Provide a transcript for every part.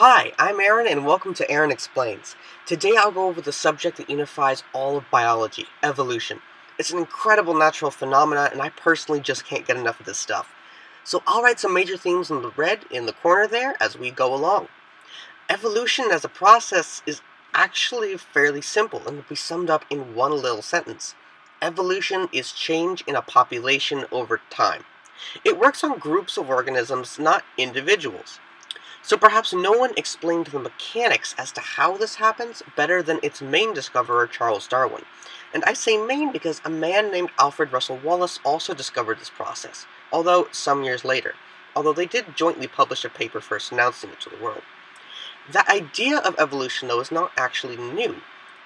Hi, I'm Aaron and welcome to Aaron Explains. Today I'll go over the subject that unifies all of biology, evolution. It's an incredible natural phenomenon and I personally just can't get enough of this stuff. So I'll write some major themes in the red in the corner there as we go along. Evolution as a process is actually fairly simple and can be summed up in one little sentence. Evolution is change in a population over time. It works on groups of organisms, not individuals. So perhaps no one explained the mechanics as to how this happens better than its main discoverer, Charles Darwin. And I say main because a man named Alfred Russel Wallace also discovered this process, although some years later, although they did jointly publish a paper first announcing it to the world. The idea of evolution, though, is not actually new.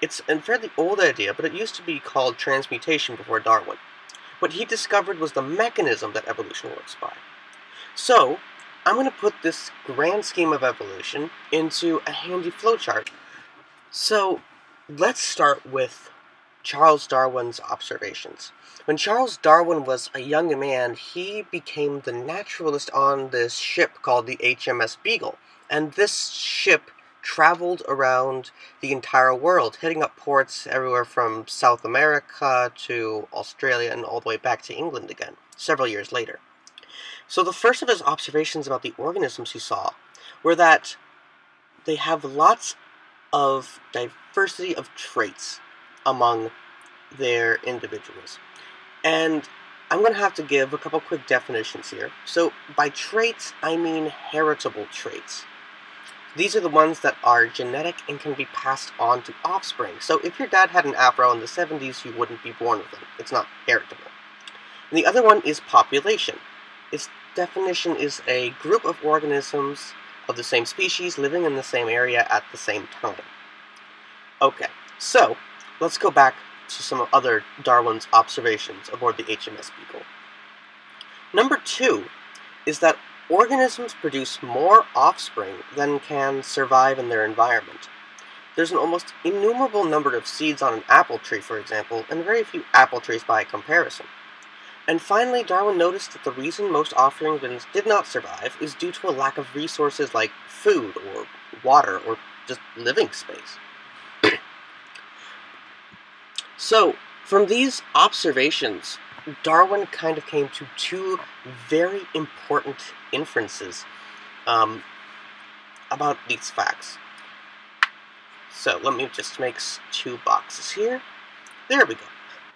It's a fairly old idea, but it used to be called transmutation before Darwin. What he discovered was the mechanism that evolution works by. So, I'm going to put this grand scheme of evolution into a handy flowchart. So, let's start with Charles Darwin's observations. When Charles Darwin was a young man, he became the naturalist on this ship called the HMS Beagle. And this ship traveled around the entire world, hitting up ports everywhere from South America to Australia and all the way back to England again, several years later. So the first of his observations about the organisms he saw were that they have lots of diversity of traits among their individuals. And I'm going to have to give a couple quick definitions here. So by traits, I mean heritable traits. These are the ones that are genetic and can be passed on to offspring. So if your dad had an afro in the 70s, you wouldn't be born with them. It's not heritable. And the other one is population. Its definition is a group of organisms of the same species living in the same area at the same time. Okay, so let's go back to some other Darwin's observations aboard the HMS Beagle. Number 2 is that organisms produce more offspring than can survive in their environment. There's an almost innumerable number of seeds on an apple tree, for example, and very few apple trees by comparison. And finally, Darwin noticed that the reason most offerings did not survive is due to a lack of resources like food or water or just living space. So, from these observations, Darwin kind of came to two very important inferences about these facts. So, let me just make two boxes here. There we go.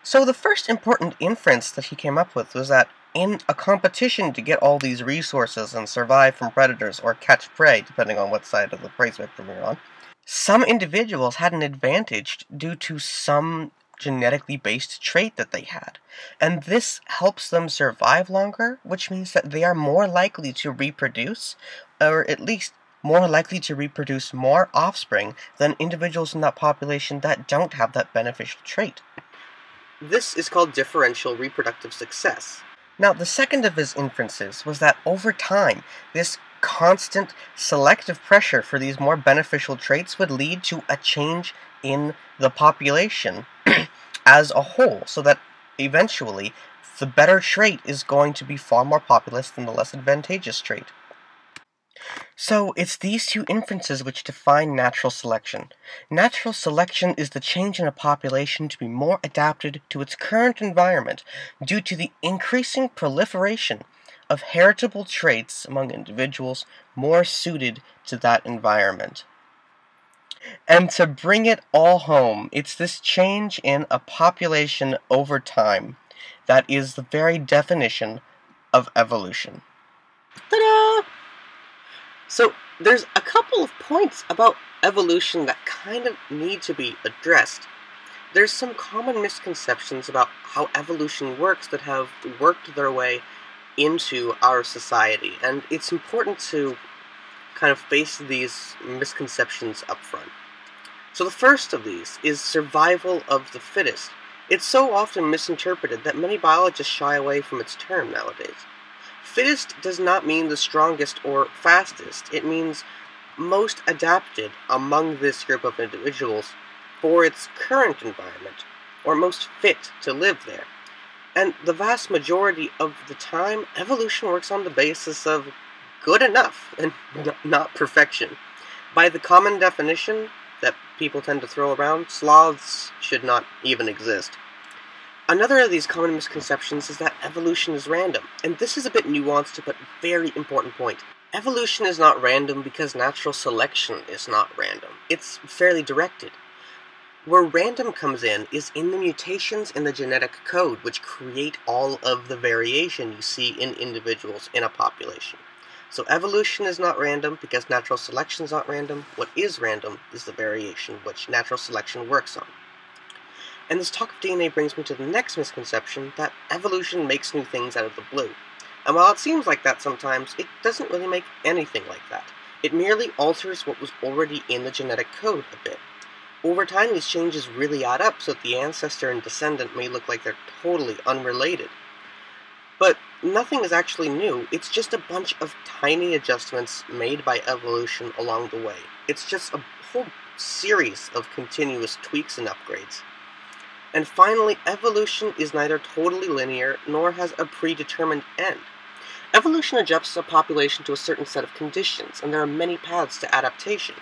So the first important inference that he came up with was that in a competition to get all these resources and survive from predators or catch prey, depending on what side of the prey spectrum you're on, some individuals had an advantage due to some genetically based trait that they had. And this helps them survive longer, which means that they are more likely to reproduce, or at least more likely to reproduce more offspring than individuals in that population that don't have that beneficial trait. This is called differential reproductive success. Now, the second of his inferences was that over time, this constant selective pressure for these more beneficial traits would lead to a change in the population as a whole, so that eventually the better trait is going to be far more populous than the less advantageous trait. So, it's these two inferences which define natural selection. Natural selection is the change in a population to be more adapted to its current environment due to the increasing proliferation of heritable traits among individuals more suited to that environment. And to bring it all home, it's this change in a population over time that is the very definition of evolution. Ta-da! So, there's a couple of points about evolution that kind of need to be addressed. There's some common misconceptions about how evolution works that have worked their way into our society, and it's important to kind of face these misconceptions up front. So the first of these is survival of the fittest. It's so often misinterpreted that many biologists shy away from its term nowadays. Fittest does not mean the strongest or fastest. It means most adapted among this group of individuals for its current environment, or most fit to live there. And the vast majority of the time, evolution works on the basis of good enough and not perfection. By the common definition that people tend to throw around, sloths should not even exist. Another of these common misconceptions is that evolution is random, and this is a bit nuanced but very important point. Evolution is not random because natural selection is not random. It's fairly directed. Where random comes in is in the mutations in the genetic code which create all of the variation you see in individuals in a population. So evolution is not random because natural selection is not random. What is random is the variation which natural selection works on. And this talk of DNA brings me to the next misconception, that evolution makes new things out of the blue. And while it seems like that sometimes, it doesn't really make anything like that. It merely alters what was already in the genetic code a bit. Over time, these changes really add up so that the ancestor and descendant may look like they're totally unrelated. But nothing is actually new, it's just a bunch of tiny adjustments made by evolution along the way. It's just a whole series of continuous tweaks and upgrades. And finally, evolution is neither totally linear nor has a predetermined end. Evolution adjusts a population to a certain set of conditions, and there are many paths to adaptation.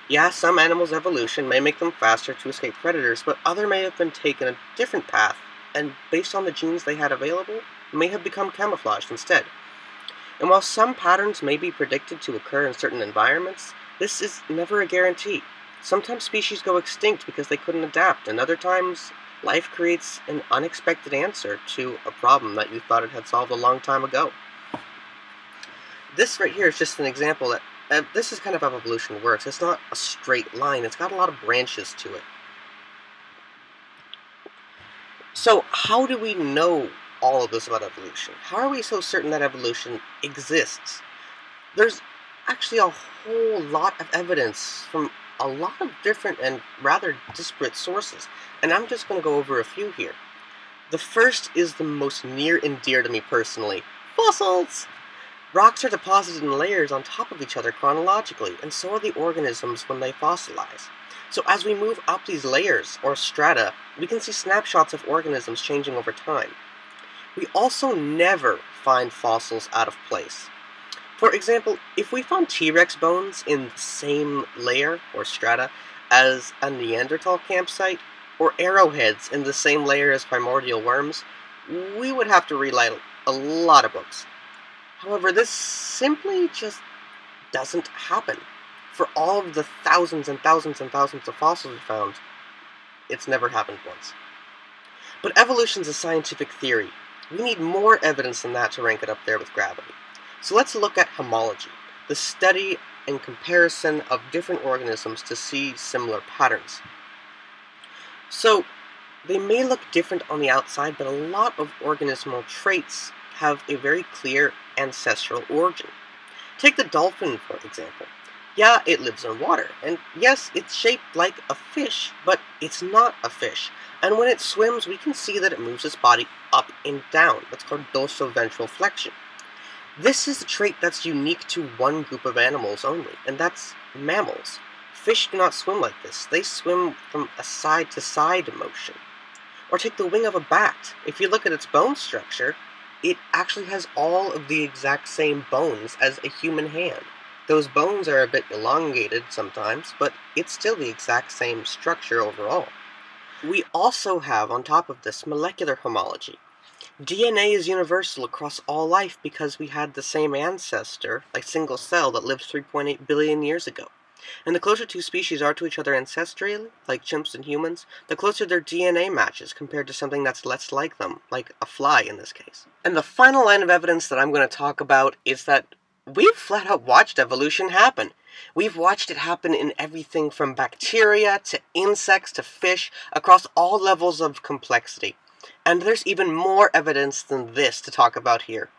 Yeah, some animals' evolution may make them faster to escape predators, but others may have been taken a different path, and based on the genes they had available, may have become camouflaged instead. And while some patterns may be predicted to occur in certain environments, this is never a guarantee. Sometimes species go extinct because they couldn't adapt, and other times, life creates an unexpected answer to a problem that you thought it had solved a long time ago. This right here is just an example that this is kind of how evolution works. It's not a straight line. It's got a lot of branches to it. So how do we know all of this about evolution? How are we so certain that evolution exists? There's actually a whole lot of evidence from a lot of different and rather disparate sources, and I'm just going to go over a few here. The first is the most near and dear to me personally: fossils! Rocks are deposited in layers on top of each other chronologically, and so are the organisms when they fossilize. So as we move up these layers, or strata, we can see snapshots of organisms changing over time. We also never find fossils out of place. For example, if we found T-Rex bones in the same layer, or strata, as a Neanderthal campsite, or arrowheads in the same layer as primordial worms, we would have to rewrite a lot of books. However, this simply just doesn't happen. For all of the thousands and thousands and thousands of fossils we found, it's never happened once. But evolution's a scientific theory. We need more evidence than that to rank it up there with gravity. So let's look at homology, the study and comparison of different organisms to see similar patterns. So, they may look different on the outside, but a lot of organismal traits have a very clear ancestral origin. Take the dolphin, for example. Yeah, it lives in water, and yes, it's shaped like a fish, but it's not a fish. And when it swims, we can see that it moves its body up and down. That's called dorsoventral flexion. This is a trait that's unique to one group of animals only, and that's mammals. Fish do not swim like this. They swim from a side-to-side motion. Or take the wing of a bat. If you look at its bone structure, it actually has all of the exact same bones as a human hand. Those bones are a bit elongated sometimes, but it's still the exact same structure overall. We also have, on top of this, molecular homology. DNA is universal across all life because we had the same ancestor, a single cell, that lived 3.8 billion years ago. And the closer two species are to each other ancestrally, like chimps and humans, the closer their DNA matches compared to something that's less like them, like a fly in this case. And the final line of evidence that I'm going to talk about is that we've flat out watched evolution happen. We've watched it happen in everything from bacteria to insects to fish, across all levels of complexity. And there's even more evidence than this to talk about here.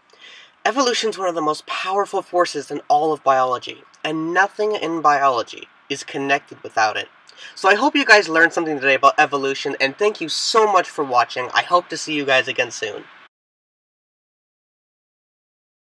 Evolution is one of the most powerful forces in all of biology, and nothing in biology is connected without it. So I hope you guys learned something today about evolution, and thank you so much for watching. I hope to see you guys again soon.